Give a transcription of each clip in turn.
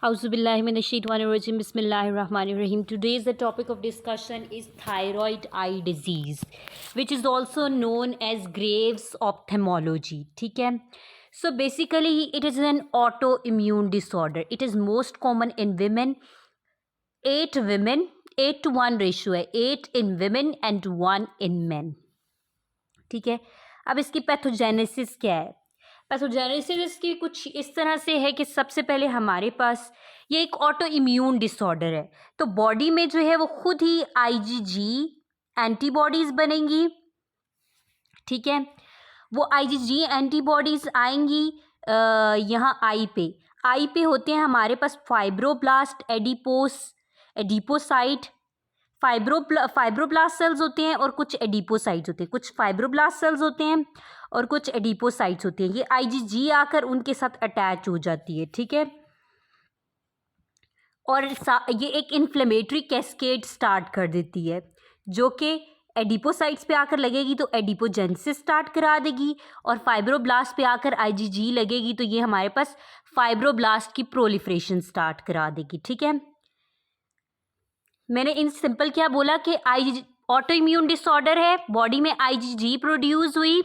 Auzubillahiminash-shaytanir-rajim. Bismillahir-rahmanir-rahim. Today's the topic of discussion is thyroid eye disease, which is also known as Graves' ophthalmology. ठीक है. So basically, it is an autoimmune disorder. It is most common in women. 8 to 1 ratio है. 8 in women and 1 in men. ठीक है. अब इसकी pathogenesis क्या है? Pathogenesis की कुछ इस तरह से है कि सबसे पहले हमारे पास ये एक ऑटो इम्यून डिसऑर्डर है, तो बॉडी में जो है वो खुद ही आईजीजी एंटीबॉडीज बनेंगी. ठीक है. वो आईजीजी एंटीबॉडीज आएंगी यहाँ आई पे होते हैं हमारे पास फाइब्रोब्लास्ट, एडिपोसाइट. फाइब्रोब्लास्ट सेल्स होते हैं और कुछ एडिपोसाइट्स होते हैं. कुछ फाइब्रोब्लास्ट सेल्स होते हैं और कुछ एडिपोसाइट्स होती हैं. ये आईजीजी आकर उनके साथ अटैच हो जाती है. ठीक है. और ये एक इन्फ्लेमेटरी कैस्केड स्टार्ट कर देती है जो कि एडिपोसाइट्स पे आकर लगेगी तो एडिपोजेनेसिस स्टार्ट करा देगी, और फाइब्रोब्लास्ट पे आकर आईजीजी लगेगी तो ये हमारे पास फाइब्रोब्लास्ट की प्रोलिफरेशन स्टार्ट करा देगी. ठीक है. मैंने इन सिंपल क्या बोला कि ऑटो इम्यून डिसऑर्डर है, बॉडी में आईजीजी प्रोड्यूस हुई,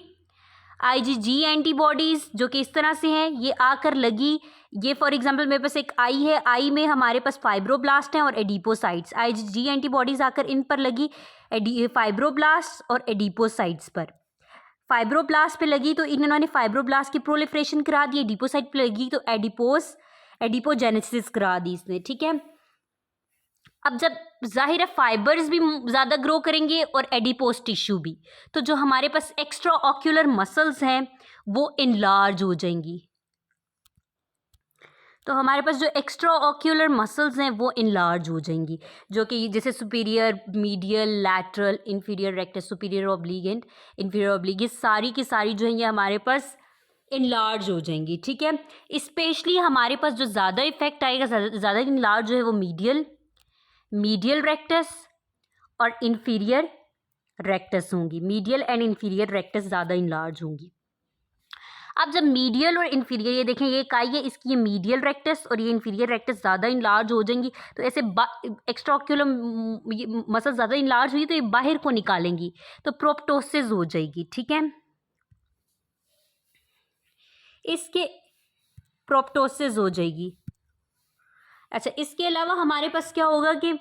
आईजीजी एंटीबॉडीज जो कि इस तरह से हैं ये आकर लगी. ये फॉर एग्जांपल मेरे पास एक आई है, आई में हमारे पास फाइब्रोब्लास्ट हैं और एडिपोसाइट्स. आईजीजी एंटीबॉडीज आकर इन पर लगी, फाइब्रोब्लास्ट और एडिपोसाइट्स पर. फाइब्रोब्लास्ट पे लगी तो इन्होंने फाइब्रोब्लास्ट की प्रोलिफरेशन करा दी. एडिपोसाइट पे लगी तो एडिपोजेनेसिस करा दी इसने. ठीक है. अब जब जाहिर है फाइबर्स भी ज़्यादा ग्रो करेंगे और एडिपोस टिश्यू भी, तो जो हमारे पास एक्स्ट्रा ऑक्यूलर मसल्स हैं वो इनलार्ज हो जाएंगी. तो हमारे पास जो एक्स्ट्रा ऑक्यूलर मसल्स हैं वो इनलार्ज हो जाएंगी, जो कि जैसे superior, medial, lateral, inferior rectus, superior oblique and inferior oblique, ये सारी की सारी जो है ये हमारे पास इनलार्ज हो जाएंगी. ठीक है. स्पेशली हमारे पास जो ज़्यादा इफेक्ट आएगा, ज़्यादा इनलार्ज जो है वो मीडियल रेक्टस और इंफीरियर रेक्टस होंगी. मीडियल एंड इंफीरियर रेक्टस ज़्यादा इनलार्ज होंगी. अब जब मीडियल और इंफीरियर, ये देखें ये इकाई है इसकी, ये मीडियल रेक्टस और ये इंफीरियर रेक्टस ज़्यादा इनलार्ज हो जाएंगी, तो ऐसे एक्स्ट्रा ऑक्यूलर मसल ज़्यादा इनलार्ज हुई तो ये बाहर को निकालेंगी तो प्रोप्टोसिस हो जाएगी. ठीक है. इसके प्रोप्टोसिस हो जाएगी. अच्छा, इसके अलावा हमारे पास क्या होगा कि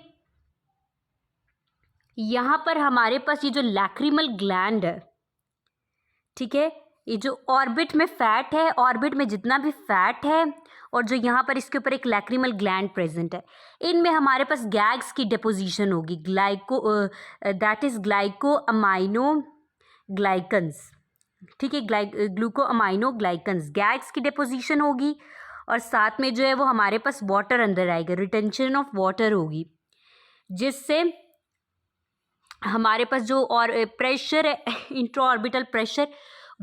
यहाँ पर हमारे पास ये जो लैक्रिमल ग्लैंड है, ठीक है, ये जो ऑर्बिट में फैट है, ऑर्बिट में जितना भी फैट है और जो यहाँ पर इसके ऊपर एक लैक्रिमल ग्लैंड प्रेजेंट है, इनमें हमारे पास गैग्स की डिपोजिशन होगी. That is glyco amino glycans. ठीक है. ग्लूको अमाइनो ग्लाइकन्स, गैग्स की डिपोजिशन होगी, और साथ में जो है वो हमारे पास वाटर अंदर आएगा, रिटेंशन ऑफ वाटर होगी, जिससे हमारे पास जो और प्रेशर है इंट्रा ऑर्बिटल प्रेशर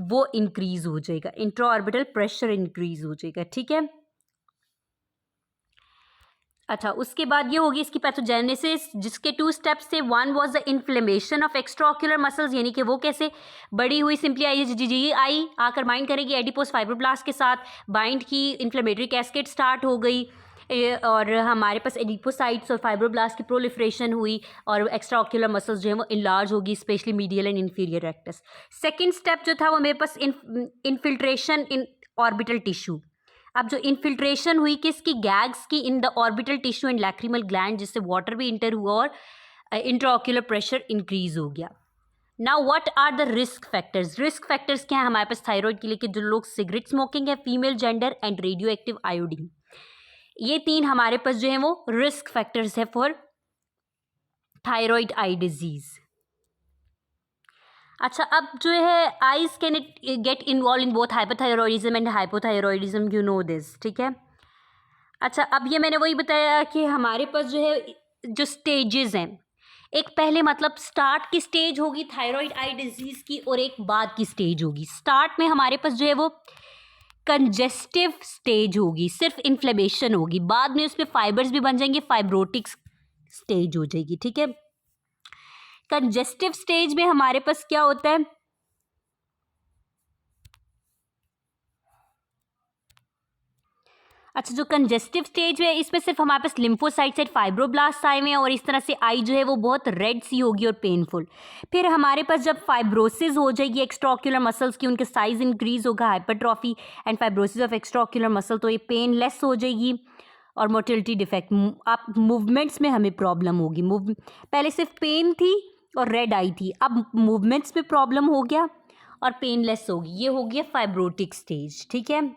वो इंक्रीज हो जाएगा. इंट्रा ऑर्बिटल प्रेशर इंक्रीज हो जाएगा. ठीक है. अच्छा, उसके बाद ये होगी इसकी पैथोजेनेसिस, जिसके 2 स्टेप्स थे. 1 was the inflammation of extra ocular muscles, यानी कि वो कैसे बड़ी हुई, सिंपली आईजीजी आई आकर बाइंड करेगी एडिपोस फाइब्रोब्लास्ट के साथ, बाइंड की, इन्फ्लेमेटरी कैस्केड स्टार्ट हो गई, और हमारे पास एडिपोसाइट्स और फाइब्रोब्लास्ट की प्रोलिफरेशन हुई और एक्स्ट्रा ऑक्यूलर मसल्स जो है वो इनलार्ज होगी, specially medial and inferior rectus. Second step जो था वो मेरे पास इन्फिल्ट्रेशन इन ऑर्बिटल टिश्यू. अब जो इन्फिल्ट्रेशन हुई किसकी, गैग्स की, in the orbital tissue and lacrimal gland, जिससे वाटर भी इंटर हुआ और इंट्राऑक्यूलर प्रेशर इंक्रीज हो गया. Now what are the risk factors? Risk factors क्या है हमारे पास थायराइड के लिए? कि जो लोग सिगरेट स्मोकिंग है, female gender and radio active iodine, ये 3 हमारे पास जो है वो रिस्क फैक्टर्स है फॉर थायराइड आई डिजीज. अच्छा, अब जो है eyes can it get involve in both hyperthyroidism and hypothyroidism, you know this. ठीक है. अच्छा, अब ये मैंने वही बताया कि हमारे पास जो है जो स्टेजेस हैं, एक पहले मतलब स्टार्ट की स्टेज होगी थायराइड आई डिजीज की और एक बाद की स्टेज होगी. स्टार्ट में हमारे पास जो है वो कंजेस्टिव स्टेज होगी, सिर्फ इन्फ्लेमेशन होगी, बाद में उसमें फाइबर्स भी बन जाएंगे, फाइब्रोटिक स्टेज हो जाएगी. ठीक है. कंजेस्टिव स्टेज में हमारे पास क्या होता है, अच्छा, जो कंजेस्टिव स्टेज है इसमें सिर्फ हमारे पास लिम्फोसाइट्स एंड फाइब्रोब्लास्ट आए हुए हैं और इस तरह से आई जो है वो बहुत रेड सी होगी और पेनफुल। फिर हमारे पास जब फाइब्रोसिस हो जाएगी एक्स्ट्राओक्यूलर मसल्स की, उनके साइज इंक्रीज होगा, hypertrophy and fibrosis of extraocular muscle, तो ये पेन लेस हो जाएगी और मोटिलिटी डिफेक्ट, आप मूवमेंट्स में हमें प्रॉब्लम होगी। पहले सिर्फ पेन थी और रेड आई थी, अब मूवमेंट्स में प्रॉब्लम हो गया और पेनलेस होगी। ये हो गया फाइब्रोटिक स्टेज, ठीक है।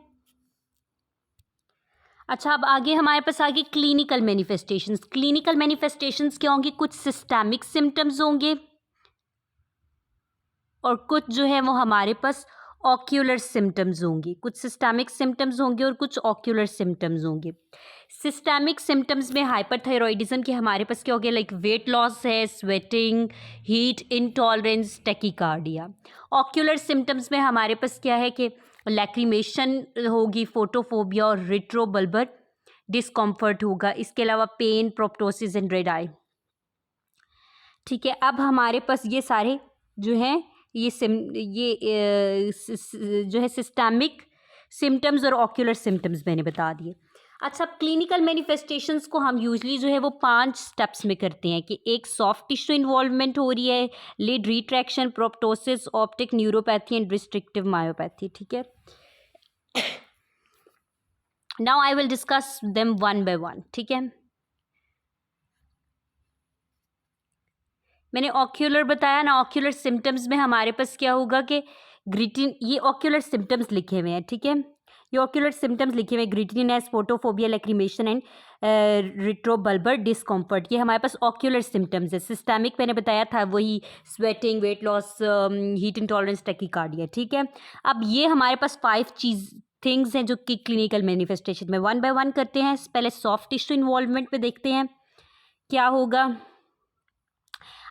अच्छा, अब आगे हमारे पास आगे क्लिनिकल मैनिफेस्टेशंस। क्लिनिकल मैनिफेस्टेशंस क्या होंगी? कुछ सिस्टेमिक सिम्टम्स होंगे और कुछ जो है वो हमारे पास ऑक्यूलर सिम्टम्स होंगे। कुछ सिस्टेमिक सिम्टम्स होंगे और कुछ ऑक्यूलर सिम्टम्स होंगे। सिस्टेमिक सिम्टम्स में हाइपरथायरॉइडिज्म के हमारे पास क्या हो गया? लाइक वेट लॉस है, sweating, heat intolerance, tachycardia. Ocular symptoms में हमारे पास क्या है कि लैक्रिमेशन होगी, फोटोफोबिया और रिट्रोबल्बर डिस्कम्फर्ट होगा। इसके अलावा पेन, प्रोप्टोसिस एंड रेड आई, ठीक है। अब हमारे पास ये सारे जो हैं जो है सिस्टेमिक सिम्टम्स और ऑक्यूलर सिम्टम्स मैंने बता दिए। अच्छा, अब क्लिनिकल मैनिफेस्टेशंस को हम यूजली जो है वो 5 स्टेप्स में करते हैं कि एक सॉफ्ट टिश्यू इन्वॉल्वमेंट हो रही है, lid retraction, proptosis, optic neuropathy and restrictive myopathy, ठीक है। Now I will discuss them one by one, ठीक है। मैंने ऑक्यूलर बताया ना, ऑक्यूलर सिम्टम्स में हमारे पास क्या होगा कि ग्रिटिन, ये ऑक्यूलर सिम्टम्स लिखे हुए हैं, ठीक है। ये ऑक्यूलर सिम्टम्स लिखे हुए हैं, ग्रिटिनेस, फोटोफोबिया, लैक्रिमेशन एंड रिट्रोबल्बर डिस्कम्फर्ट, ये हमारे पास ऑक्यूलर सिम्टम्स है। सिस्टेमिक मैंने बताया था वही sweating, weight loss, heat intolerance, tachycardia, ठीक है। अब ये हमारे पास 5 थिंग्स हैं जो कि क्लिनिकल मैनिफेस्टेशन में वन बाय वन करते हैं। पहले सॉफ्ट टिश्यू इन्वॉल्वमेंट पे देखते हैं क्या होगा।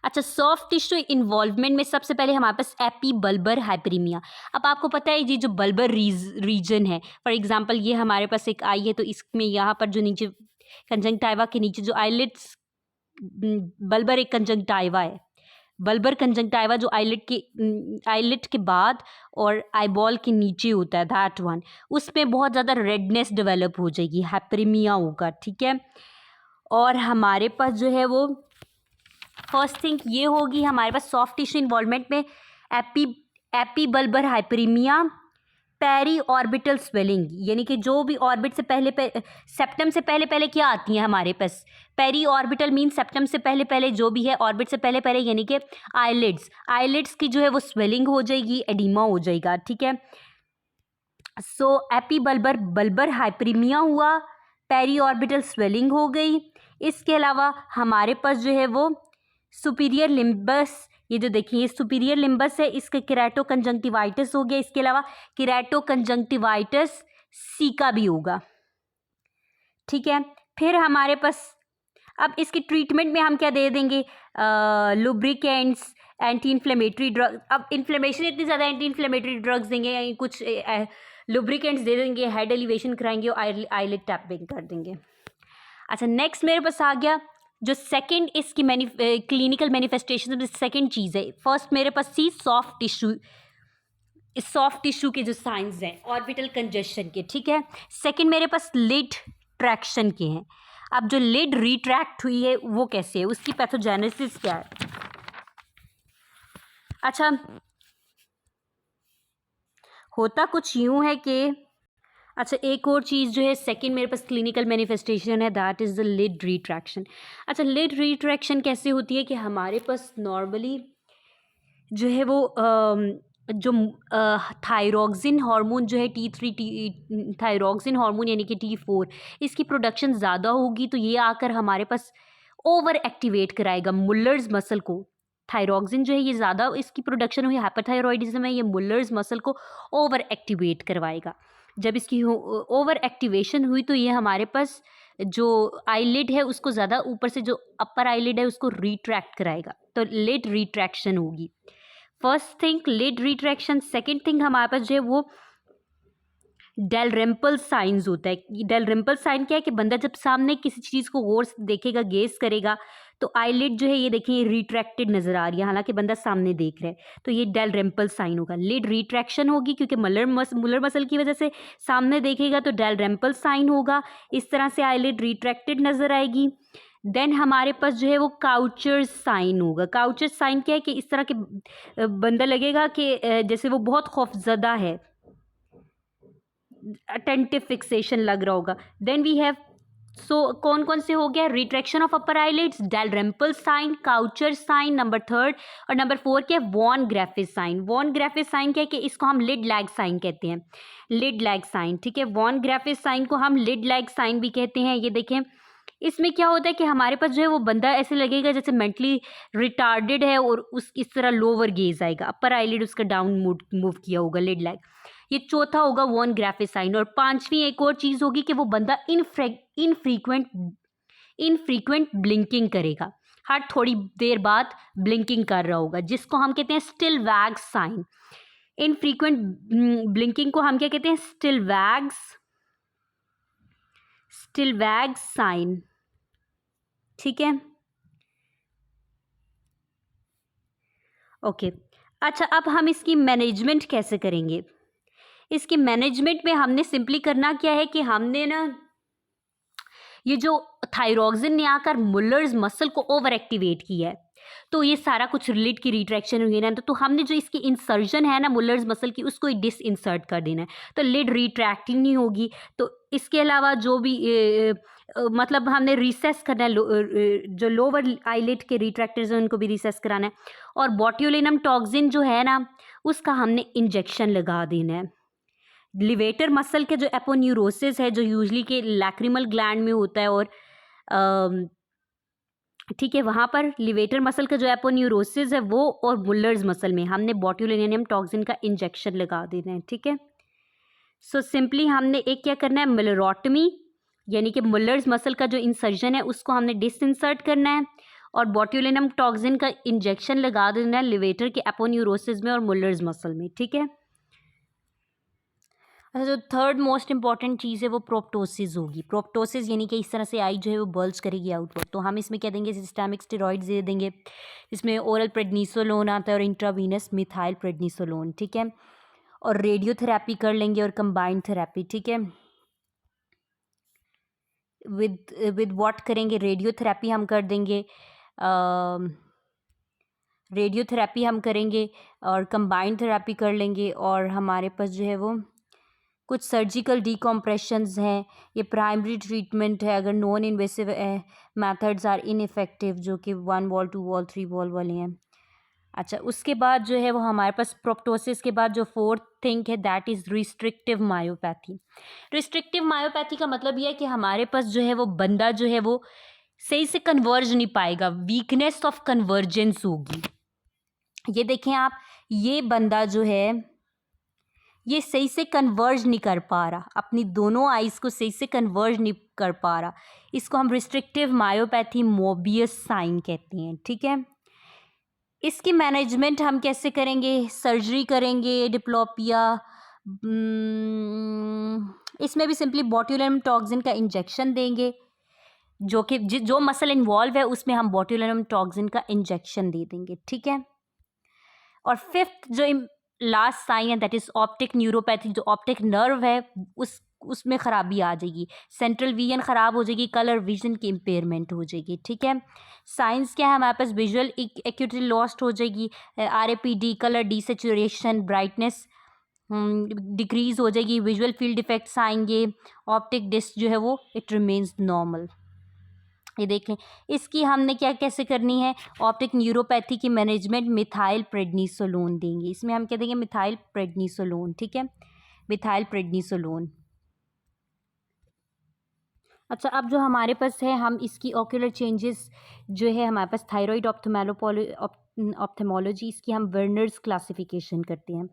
अच्छा, सॉफ्ट टिश्यू इन्वॉल्वमेंट में सबसे पहले हमारे पास एपीबल्बर हाइपरीमिया। अब आपको पता है ये जो बल्बर रीजन है, फॉर एग्जांपल ये हमारे पास एक आई है, तो इसमें यहाँ पर जो नीचे कंजंक्टाइवा के नीचे जो आईलिड्स, बल्बर एक कंजंक्टाइवा है, बल्बर कंजंक्टाइवा जो आईलिट के बाद और आईबॉल के नीचे होता है, दैट वन, उसमें बहुत ज़्यादा रेडनेस डेवलप हो जाएगी, हाइपरीमिया होगा, ठीक है। और हमारे पास जो है वो फर्स्ट थिंग ये होगी हमारे पास सॉफ्ट टिश्यू इन्वॉल्वमेंट में एपीबल्बर हाइपरीमिया, पेरी ऑर्बिटल स्वेलिंग, यानी कि जो भी ऑर्बिट से पहले सेप्टम से पहले पहले क्या आती हैं हमारे पास, पेरी ऑर्बिटल मीन सेप्टम से पहले पहले जो भी है, ऑर्बिट से पहले पहले यानी कि आईलिड्स की जो है वो स्वेलिंग हो जाएगी, एडिमा हो जाएगा, ठीक है। सो एपीबल्बर हाइपरीमिया हुआ, पेरी ऑर्बिटल स्वेलिंग हो गई। इसके अलावा हमारे पास जो है वो सुपीरियर लिम्बस, ये जो देखिए ये सुपीरियर लिम्बस है, इसके केराटो कंजंक्टिवाइटिस हो गया। इसके अलावा केराटो कंजंक्टिवाइटिस सीका भी होगा, ठीक है। फिर हमारे पास अब इसकी ट्रीटमेंट में हम क्या दे देंगे? Lubricants, anti inflammatory drug. अब इन्फ्लेमेशन इतनी ज़्यादा, एंटी इन्फ्लेमेटरी ड्रग्स देंगे या कुछ लुब्रिकेंट्स दे देंगे, हेड एलिवेशन कराएंगे और आईलिड टैपिंग कर देंगे। अच्छा, नेक्स्ट मेरे पास आ गया जो सेकंड इसकी क्लिनिकल मैनिफेस्टेशन में सेकंड चीज़ है। फर्स्ट मेरे पास थी सॉफ्ट टिश्यू के जो साइंस हैं ऑर्बिटल कंजेशन के, ठीक है। सेकंड मेरे पास लिड ट्रैक्शन के हैं। अब जो लिड रिट्रैक्ट हुई है वो कैसे है, उसकी पैथोजेनेसिस क्या है? अच्छा, होता कुछ यूं है कि अच्छा, एक और चीज़ जो है सेकंड मेरे पास क्लिनिकल मैनिफेस्टेशन है, that is the lid retraction. अच्छा, लिड रिट्रैक्शन कैसे होती है कि हमारे पास नॉर्मली जो है वो जो थायरॉक्सिन हार्मोन जो है T3 थायरॉक्सिन हार्मोन यानी कि T4, इसकी प्रोडक्शन ज़्यादा होगी, तो ये आकर हमारे पास ओवर एक्टिवेट कराएगा मुलर्स मसल को। थायरॉक्सिन जो है ये ज़्यादा इसकी प्रोडक्शन हुई, हाइपरथायरॉइडिज्म है, ये मुलर्स मसल को ओवर एक्टिवेट करवाएगा। जब इसकी ओवर एक्टिवेशन हुई तो ये हमारे पास जो आईलिड है उसको ज़्यादा ऊपर से जो अपर आईलिड है उसको रिट्रैक्ट कराएगा, तो लिड रिट्रैक्शन होगी। First thing lid retraction. Second thing हमारे पास जो है वो डेलरेम्पल साइंस होता है। डेलरेम्पल साइन क्या है कि बंदा जब सामने किसी चीज़ को गौर से देखेगा, गेस करेगा, तो आईलिड जो है ये देखिए रिट्रैक्टेड नज़र आ रही है, हालांकि बंदा सामने देख रहा है, तो ये डेलरेम्पल साइन होगा। लिड रिट्रैक्शन होगी क्योंकि मुलर मसल की वजह से सामने देखेगा तो डेलरेम्पल साइन होगा। इस तरह से आईलिड रिट्रैक्टेड नज़र आएगी। देन हमारे पास जो है वो काउचर्स साइन होगा। काउचर्स साइन क्या है कि इस तरह के बंदा लगेगा कि जैसे वो बहुत खौफजदा है, अटेंटिव फिक्सेशन लग रहा होगा। देन वी हैव कौन कौन से हो गया, retraction of upper eyelids, Dalrymple sign, Kocher sign number 3, और नंबर 4 क्या है, von Graefe sign. Von Graefe sign क्या है कि इसको हम लिड लैग साइन कहते हैं, लिड लैग साइन, ठीक है। वॉन ग्राफिस साइन को हम लिड लैग साइन भी कहते हैं। ये देखें, इसमें क्या होता है कि हमारे पास जो है वो बंदा ऐसे लगेगा जैसे मेंटली रिटार्डेड है और उस इस तरह लोअर गेज आएगा, अपर आईलिड उसका डाउन मूव किया होगा, लिड लैग। ये चौथा होगा वॉन ग्राफिस साइन। और पांचवी एक और चीज़ होगी कि वो बंदा इनफ्रीक्वेंट ब्लिंकिंग करेगा, हर थोड़ी देर बाद ब्लिंकिंग कर रहा होगा, जिसको हम कहते हैं स्टिल वैग साइन। इनफ्रीक्वेंट ब्लिंकिंग को हम क्या कहते हैं, स्टिल वैग साइन, ठीक है। ओके, अच्छा अब हम इसकी मैनेजमेंट कैसे करेंगे। इसकी मैनेजमेंट में हमने सिंपली करना क्या है कि हमने ना ये जो थायरॉक्सिन ने आकर मुलर्स मसल को ओवर एक्टिवेट किया है, तो ये सारा कुछ लिड की रिट्रैक्शन हुई ना, तो हमने जो इसकी इंसर्जन है ना मुलर्स मसल की, उसको डिस इंसर्ट कर देना है, तो लिड रिट्रैक्टिंग नहीं होगी। तो इसके अलावा जो भी मतलब हमने रिसेस करना है, जो लोअर आईलिड के रिट्रैक्टर्स हैं उनको भी रिसेस कराना है, और बोट्यूलिनम टॉक्सिन जो है ना उसका हमने इंजेक्शन लगा देना है। लिवेटर मसल के जो एपोन्यूरोसिस है, जो यूजली के लैक्रिमल ग्लैंड में होता है, और ठीक है, वहाँ पर लिवेटर मसल का जो एपोन्यूरोसिस है वो, और मुलर्स मसल में हमने बोट्यूलिनियम टॉक्सिन का इंजेक्शन लगा देना है, ठीक है। सो सिंपली हमने एक क्या करना है, मुलरोटमी, यानी कि मुलर्स मसल का जो इंसर्जन है उसको हमने डिसइंसर्ट करना है, और बोट्यूलिनम टॉक्सिन का इंजेक्शन लगा देना है लिवेटर के एपोन्यूरोसिस में और मुलर्स मसल में, ठीक है। अच्छा, जो थर्ड मोस्ट इंपॉर्टेंट चीज़ है वो प्रोप्टोसिस होगी। प्रोप्टोसिस यानी कि इस तरह से आई जो है वो बल्ज करेगी आउटवर्ड, तो हम इसमें क्या देंगे, सिस्टेमिक स्टेरॉइड्स दे देंगे। इसमें ओरल प्रेडनिसोलोन आता है और इंट्रावीनस मिथाइल प्रेडनिसोलोन, ठीक है। और रेडियोथेरेपी कर लेंगे और कंबाइंड थेरेपी, ठीक है। विद व्हाट करेंगे, रेडियोथेरेपी हम कर देंगे, रेडियोथेरेपी हम करेंगे और कंबाइंड थेरेपी कर लेंगे, और हमारे पास जो है वो कुछ सर्जिकल डिकम्प्रेशंस हैं। ये प्राइमरी ट्रीटमेंट है अगर non invasive methods are ineffective, जो कि 1 वॉल 2 वॉल 3 वॉल वाले हैं। अच्छा, उसके बाद जो है वो हमारे पास प्रोप्टोसिस के बाद जो फोर्थ थिंग है that is restrictive myopathy. Restrictive myopathy का मतलब ये है कि हमारे पास जो है वो बंदा जो है वो सही से कन्वर्ज नहीं पाएगा, वीकनेस ऑफ कन्वर्जेंस होगी। ये देखें आप, ये बंदा जो है ये सही से कन्वर्ज नहीं कर पा रहा, अपनी दोनों आइज़ को सही से कन्वर्ज नहीं कर पा रहा, इसको हम रिस्ट्रिक्टिव मायोपैथी मोबियस साइन कहते हैं, ठीक है। इसकी मैनेजमेंट हम कैसे करेंगे, सर्जरी करेंगे, डिप्लोपिया, इसमें भी सिंपली बोट्यूलिनम टॉक्सिन का इंजेक्शन देंगे, जो कि जो मसल इन्वॉल्व है उसमें हम बोट्यूलिनम टॉक्सिन का इंजेक्शन दे देंगे, ठीक है। और फिफ्थ जो लास्ट साइन है दैट इज़ ऑप्टिक न्यूरोपैथी, जो ऑप्टिक नर्व है उसमें ख़राबी आ जाएगी, सेंट्रल विजन ख़राब हो जाएगी, कलर विजन की इम्पेयरमेंट हो जाएगी, ठीक है। साइंस क्या है हमारे पास, विजुअल एक्यूटी लॉस्ट हो जाएगी, RAPD, कलर डिसेचुरेशन, ब्राइटनेस डिक्रीज़ हो जाएगी, विजुअल फील्ड इफेक्ट्स आएंगे, ऑप्टिक डिस्क जो है वो इट रिमेन्स नॉर्मल। ये देख लें, इसकी हमने क्या कैसे करनी है, ऑप्टिक न्यूरोपैथी की मैनेजमेंट मिथाइल प्रेडनिसोलोन देंगे। इसमें हम क्या देंगे, मिथाइल प्रेडनिसोलोन, ठीक है, मिथाइल प्रेडनिसोलोन। अच्छा, अब जो हमारे पास है, हम इसकी ऑक्यूलर चेंजेस जो है हमारे पास थायराइड ऑप्थेमोलॉजी, इसकी हम वर्नर्स क्लासिफिकेशन करते हैं।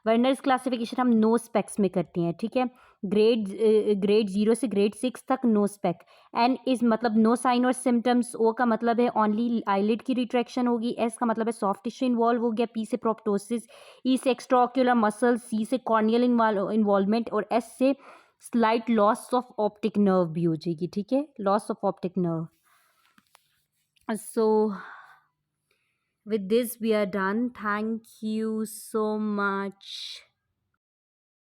वर्नर्स क्लासिफिकेशन हम नो स्पेक्स में करते हैं, ठीक है। ग्रेड 0 से ग्रेड 6 तक नो स्पेक। एन इज मतलब नो साइन और सिम्टम्स। ओ का मतलब है ओनली आईलिड की रिट्रैक्शन होगी। एस का मतलब है सॉफ्ट टिश्यू इन्वॉल्व हो गया। पी से प्रोप्टोसिस। ई से एक्स्ट्राओक्यूलर मसल। सी से कॉर्नियल इन्वॉल्वमेंट। और एस से slight loss of optic nerve भी हो जाएगी, ठीक है, loss of optic nerve. So with this we are done. Thank you so much.